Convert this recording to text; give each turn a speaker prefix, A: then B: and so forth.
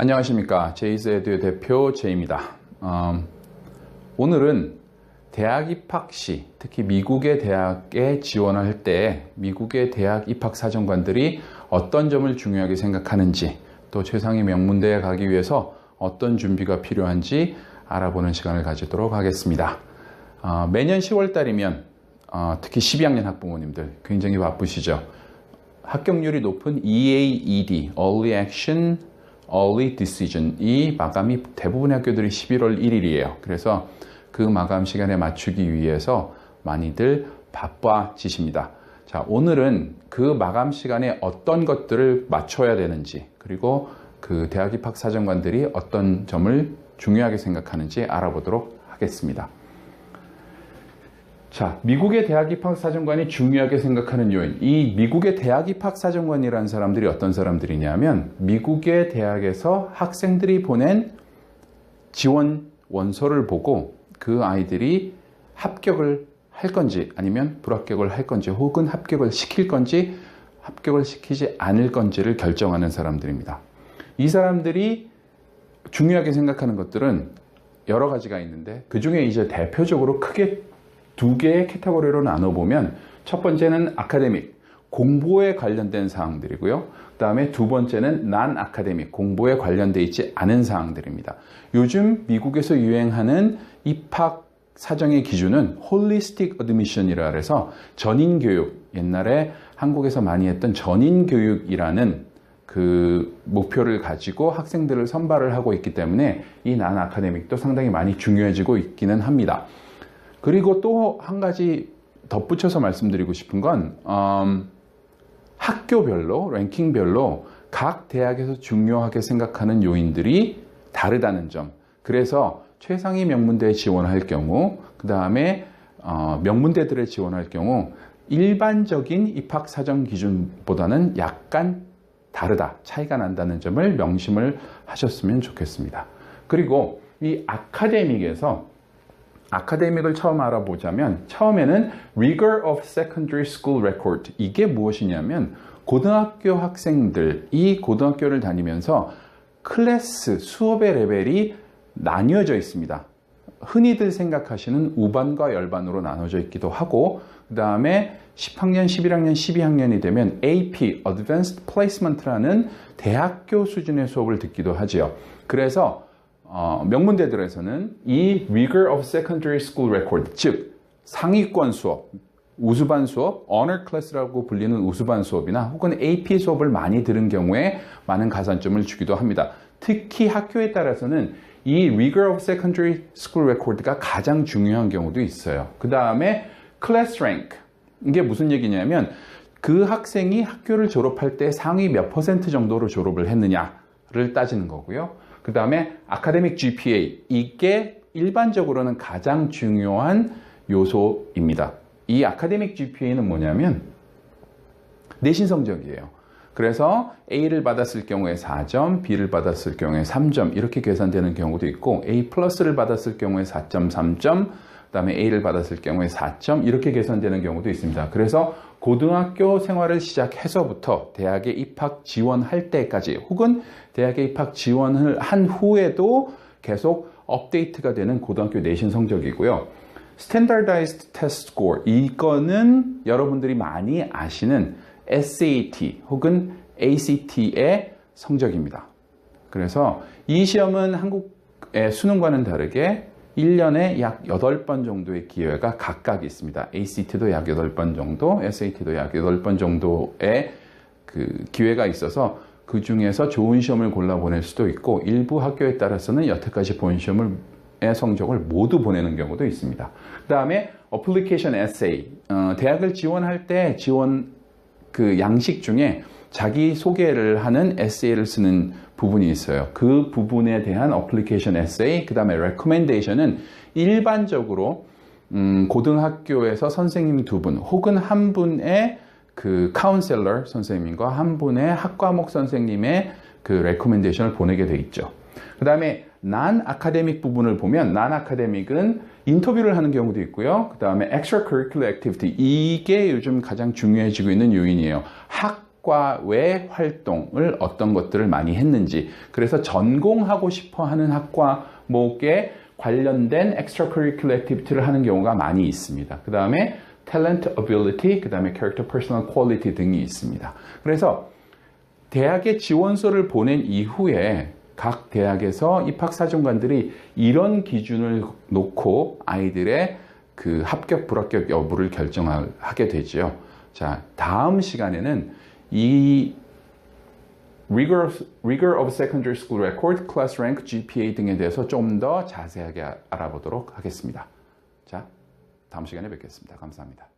A: 안녕하십니까. 제이스에듀 대표 제이입니다. 오늘은 대학 입학 시, 특히 미국의 대학에 지원할 때 미국의 대학 입학 사정관들이 어떤 점을 중요하게 생각하는지, 또 최상위 명문대에 가기 위해서 어떤 준비가 필요한지 알아보는 시간을 가지도록 하겠습니다. 매년 10월 달이면 특히 12학년 학부모님들 굉장히 바쁘시죠. 합격률이 높은 EAED, Early Action, Early Decision, 이 마감이 대부분의 학교들이 11월 1일이에요. 그래서 그 마감 시간에 맞추기 위해서 많이들 바빠지십니다. 자, 오늘은 그 마감 시간에 어떤 것들을 맞춰야 되는지, 그리고 그 대학 입학 사정관들이 어떤 점을 중요하게 생각하는지 알아보도록 하겠습니다. 자, 미국의 대학 입학 사정관이 중요하게 생각하는 요인. 이 미국의 대학 입학 사정관이라는 사람들이 어떤 사람들이냐면, 미국의 대학에서 학생들이 보낸 지원 원서를 보고 그 아이들이 합격을 할 건지 아니면 불합격을 할 건지, 혹은 합격을 시킬 건지 합격을 시키지 않을 건지를 결정하는 사람들입니다. 이 사람들이 중요하게 생각하는 것들은 여러 가지가 있는데, 그 중에 이제 대표적으로 크게 두 개의 카테고리로 나눠보면, 첫 번째는 아카데믹, 공부에 관련된 사항들이고요. 그 다음에 두 번째는 난 아카데믹, 공부에 관련되어 있지 않은 사항들입니다. 요즘 미국에서 유행하는 입학 사정의 기준은 홀리스틱 어드미션이라 해서 전인교육, 옛날에 한국에서 많이 했던 전인교육이라는 그 목표를 가지고 학생들을 선발을 하고 있기 때문에 이 난 아카데믹도 상당히 많이 중요해지고 있기는 합니다. 그리고 또 한 가지 덧붙여서 말씀드리고 싶은 건 학교별로, 랭킹별로 각 대학에서 중요하게 생각하는 요인들이 다르다는 점. 그래서 최상위 명문대에 지원할 경우, 그 다음에 명문대들에 지원할 경우 일반적인 입학 사정 기준보다는 약간 다르다, 차이가 난다는 점을 명심을 하셨으면 좋겠습니다. 그리고 이 아카데믹을 처음 알아보자면, 처음에는 Rigor of Secondary School Record, 이게 무엇이냐면 고등학교 학생들이 고등학교를 다니면서 클래스, 수업의 레벨이 나뉘어져 있습니다. 흔히들 생각하시는 우반과 열반으로 나눠져 있기도 하고, 그 다음에 10학년, 11학년, 12학년이 되면 AP, Advanced Placement라는 대학교 수준의 수업을 듣기도 하지요. 그래서 명문대들에서는 이 Rigor of Secondary School Record, 즉 상위권 수업, 우수반 수업, Honor Class라고 불리는 우수반 수업이나 혹은 AP 수업을 많이 들은 경우에 많은 가산점을 주기도 합니다. 특히 학교에 따라서는 이 Rigor of Secondary School Record가 가장 중요한 경우도 있어요. 그 다음에 Class Rank, 이게 무슨 얘기냐면 그 학생이 학교를 졸업할 때 상위 몇 % 정도로 졸업을 했느냐를 따지는 거고요. 그 다음에 아카데믹 GPA, 이게 일반적으로는 가장 중요한 요소입니다. 이 아카데믹 GPA는 뭐냐면 내신 성적이에요. 그래서 A를 받았을 경우에 4점, B를 받았을 경우에 3점 이렇게 계산되는 경우도 있고, A 플러스를 받았을 경우에 4.3점, 그 다음에 A를 받았을 경우에 4점 이렇게 계산되는 경우도 있습니다. 그래서 고등학교 생활을 시작해서부터 대학에 입학 지원할 때까지, 혹은 대학에 입학 지원을 한 후에도 계속 업데이트가 되는 고등학교 내신 성적이고요. Standardized Test Score, 이거는 여러분들이 많이 아시는 SAT 혹은 ACT의 성적입니다. 그래서 이 시험은 한국의 수능과는 다르게 1년에 약 8번 정도의 기회가 각각 있습니다. ACT도 약 8번 정도, SAT도 약 8번 정도의 그 기회가 있어서 그 중에서 좋은 시험을 골라 보낼 수도 있고, 일부 학교에 따라서는 여태까지 본 시험의 성적을 모두 보내는 경우도 있습니다. 그 다음에 Application Essay, 대학을 지원할 때 지원 그 양식 중에 자기 소개를 하는 에세이를 쓰는 부분이 있어요. 그 부분에 대한 어플리케이션 에세이, 그 다음에 레코멘데이션은 일반적으로 고등학교에서 선생님 2분 혹은 한 분의 그 카운셀러 선생님과 한 분의 학과목 선생님의 그 레코멘데이션을 보내게 돼 있죠. 그 다음에 난 아카데믹 부분을 보면, 난 아카데믹은 인터뷰를 하는 경우도 있고요. 그 다음에 extracurricular activity, 이게 요즘 가장 중요해지고 있는 요인이에요. 학과 학과 외 활동을 어떤 것들을 많이 했는지, 그래서 전공하고 싶어 하는 학과목에 관련된 extracurricular activity를 하는 경우가 많이 있습니다. 그 다음에 talent, ability, 그 다음에 character, personal quality 등이 있습니다. 그래서 대학에 지원서를 보낸 이후에 각 대학에서 입학사정관들이 이런 기준을 놓고 아이들의 그 합격, 불합격 여부를 결정하게 되죠. 자, 다음 시간에는 이 Rigor of Secondary School Record, Class Rank, GPA 등에 대해서 좀 더 자세하게 알아보도록 하겠습니다. 자, 다음 시간에 뵙겠습니다. 감사합니다.